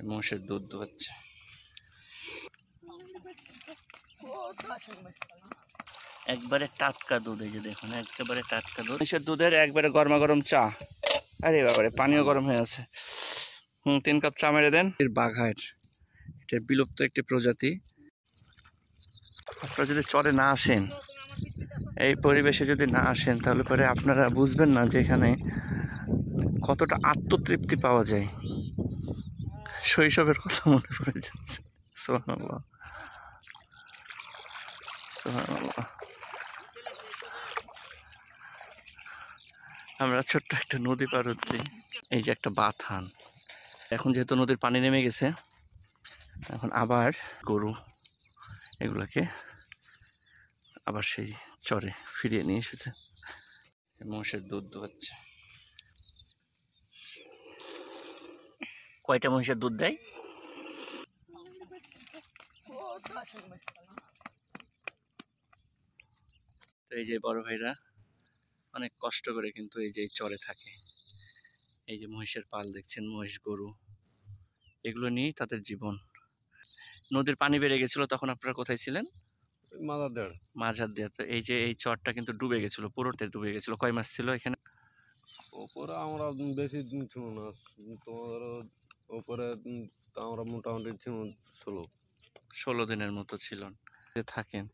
মোষের দুধ দুয়াচ্ছে। একবারে টাটকা দুধ, এই যে দেখুন একেবারে টাটকা দুধ। মোষের দুধের একবারে গরমা গরম চা। আরে বাবারে পানিও গরম হয়ে আছে। 3 কাপ চা মেরে দেন। বাঘার এটা বিলুপ্ত একটি প্রজাতি। আপনারা যদি চরে না আসেন, এই পরিবেশে যদি না আসেন, তাহলে পরে আপনারা বুঝবেন না যে এখানে কতটা আত্মতৃপ্তি পাওয়া যায়। শৈশবের কথা মনে পড়ে যাচ্ছে। সুবহানাল্লাহ সুবহানাল্লাহ। আমরা ছোট্ট একটা নদী পার হচ্ছি। এই যে একটা বাথান। এখন যেহেতু নদীর পানি নেমে গেছে, এখন আবার গরু এগুলাকে আবার সেই চরে ফিরিয়ে নিয়ে এসেছে। মোষের দুধ দোয়াচ্ছে। কয়টা মহিষের দুধ দেয়? তো এই যে বড় ভাইরা অনেক কষ্ট করে কিন্তু এই যে চরে থাকে। এই যে মহিষের পাল দেখছেন, মহিষ গরু এগুলো নিয়েই তাদের জীবন। নদীর পানি বেড়ে গেছিল, তখন আপনারা কোথায় ছিলেন? মাঝার দিয়ে। তো এই যে এই চরটা কিন্তু ডুবে গেছিল, পুরোতে ডুবে গেছিল। কয় মাস ছিল এখানে? ওপরে আমরা বেশি দিন ছিল না, তোমাদের ওপরে আমরা মোটামুটি ছিল 16 দিনের মতো ছিল থাকেন।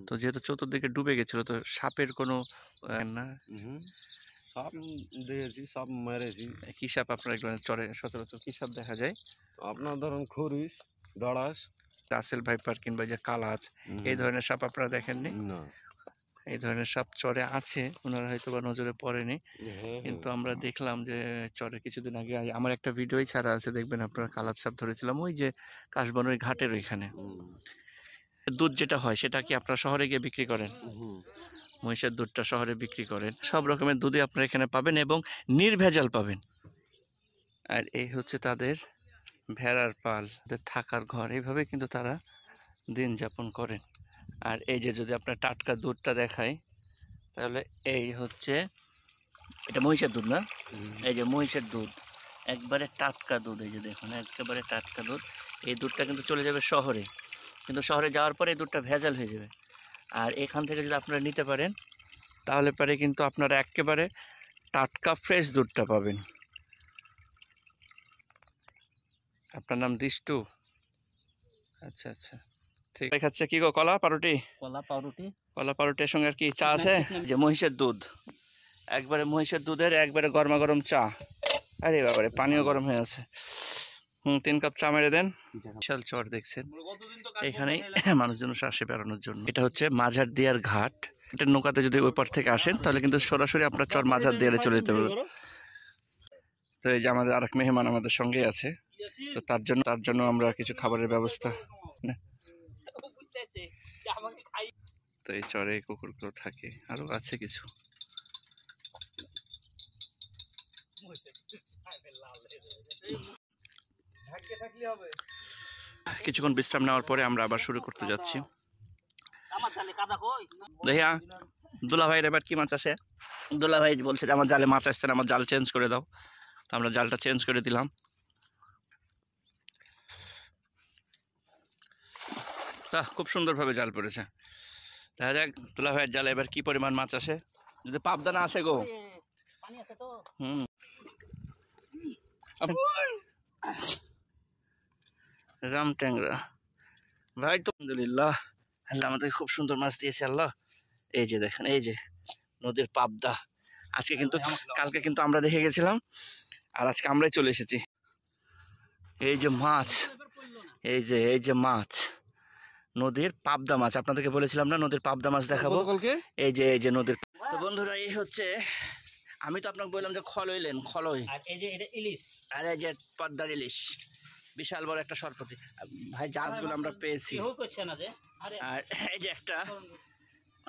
তো যেহেতু চতুর্দিকে ডুবে গেছিল, তো সাপের কোনো না? সাপ দেখেছি, সাপ মেরেছি। কি সাপ আপনার এগুলো চরে সচরাচর কি সাপ দেখা যায়? আপনার ধরুন খরিশ, দাঁড়াস, রাসেল ভাইপার কিংবা যে কালাচ, এই ধরনের সাপ আপনারা দেখেননি? না, এই ধরনের সাপ চরে আছে, ওনারা হয়তো বা নজরে পড়েনি, কিন্তু আমরা দেখলাম যে চরে কিছুদিন আগে আমার একটা ভিডিওই ছাড়া আছে, দেখবেন আপনারা কালাচ সাপ ধরেছিলাম ওই যে কাশবনের ঘাটের ওইখানে। দুধ যেটা হয় সেটা কি আপনারা শহরে গিয়ে বিক্রি করেন? মহিষের দুধটা শহরে বিক্রি করেন। সব রকমের দুধই আপনারা এখানে পাবেন এবং নির্ভেজাল পাবেন। আর এই হচ্ছে তাদের ভেড়ার পাল, তাদের থাকার ঘর। এইভাবে কিন্তু তারা দিন যাপন করেন। আর এই যে যদি আপনার টাটকা দুধটা দেখাই, তাহলে এই হচ্ছে, এটা মহিষের দুধ না? এই যে মহিষের দুধ, একবারে টাটকা দুধ। এই যে দেখুন একেবারে টাটকা দুধ। এই দুধটা কিন্তু চলে যাবে শহরে, কিন্তু শহরে যাওয়ার পরে এই দুধটা ভেজাল হয়ে যাবে। আর এখান থেকে যদি আপনারা নিতে পারেন, তাহলে পরে কিন্তু আপনারা একেবারে টাটকা ফ্রেশ দুধটা পাবেন। আপনার নাম দিষ্টু? আচ্ছা আচ্ছা, ঠিক আছে। কি গো, কলা পাউরুটি? কলা পাউরুটির সঙ্গে আর কি চা আছে? যে মহিষের দুধ, একবারে মহিষের দুধের একবারে গরমা গরম চা। আরে বাবারে পানিও গরম হয়ে আছে। 3 কাপ চা মেরে দেন। বিশাল চর দেখছেন, এখানেই মানুষজন আসে বেড়ানোর জন্য। এটা হচ্ছে মাঝার দিয়ার ঘাট। এটা নৌকাতে যদি ওই পার থেকে আসেন, তাহলে কিন্তু সরাসরি আপনার চর মাঝার দিয়ারে চলে যেতে হবে। তো এই যে আমাদের আরেক মেহমান আমাদের সঙ্গে আছে, তো তার জন্য আমরা কিছু খাবারের ব্যবস্থা। তো এই চরে কুকুরগুলো থাকে, আরো আছে কিছু। কিছুক্ষণ বিশ্রাম নেওয়ার পরে আমরা আবার শুরু করতে যাচ্ছি। দেখিয়া দুলা ভাইয়ের এবার কি মাছ আসে? দুলা ভাই বলছে যে আমার জালে মাছ আসছে না, আমার জাল চেঞ্জ করে দাও। তো আমরা জালটা চেঞ্জ করে দিলাম। খুব সুন্দরভাবে জাল পড়েছে। দেখা যাক দুলা ভাইয়ের জালে এবার কি পরিমাণ মাছ আসে। যদি পাবদা না আসে গো, রাম ট্যাংরা ভাই, তো আলহামদুলিল্লাহ আল্লাহ আমাদের খুব সুন্দর মাছ দিয়েছে আল্লাহ। এই যে দেখেন, এই যে নদীর পাবদা। আজকে কিন্তু, কালকে কিন্তু আমরা দেখে গেছিলাম, আর আজকে আমরাই চলে এসেছি। এই যে মাছ, এই যে মাছ, নদীর পাবদা মাছ। আপনাদেরকে বলেছিলাম না নদীর পাবদা মাছ দেখাবো। এই যে নদীর। তো বন্ধুরা, এই হচ্ছে, আমি তো আপনাকে বললাম যে খলইলেন, খলই। এই যে এটা ইলিশ, আর এই যে পদ্মার ইলিশ, বিশাল বড় একটা সরপতি। ভাই জাহাজগুলো আমরা পেয়েছি। আর এই যে একটা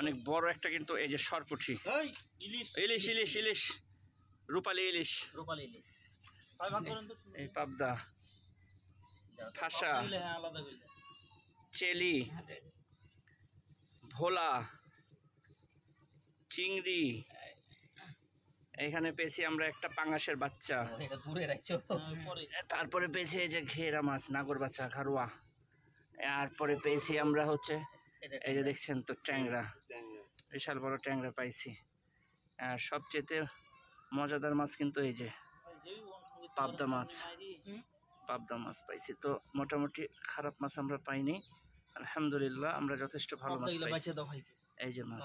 অনেক বড় একটা, কিন্তু এই যে সরপুঁটি, ইলিশ ইলিশ ইলিশ, রূপালী ইলিশ, এই পাবদা, ফাঁসা, চেলি, ভোলা, চিংড়ি, এখানে পেয়েছি আমরা একটা পাঙ্গাসের বাচ্চা, এটা দূরে রাখছো। তারপরে পেয়েছি এই যে ঘেরা মাছ, নাগর বাচ্চা, খারুয়া। এরপরে পেয়েছি আমরা হচ্ছে এই যে দেখছেন তো ট্যাংরা, বিশাল বড় ট্যাংরা পাইছি। আর সবচেয়ে মজাদার মাছ কিন্তু এই যে পাবদা মাছ, পাবদা মাছ পাইছি। তো মোটামুটি খারাপ মাছ আমরা পাইনি, আলহামদুলিল্লাহ আমরা যথেষ্ট ভালো মাছ পাইছি। এই যে মাছ।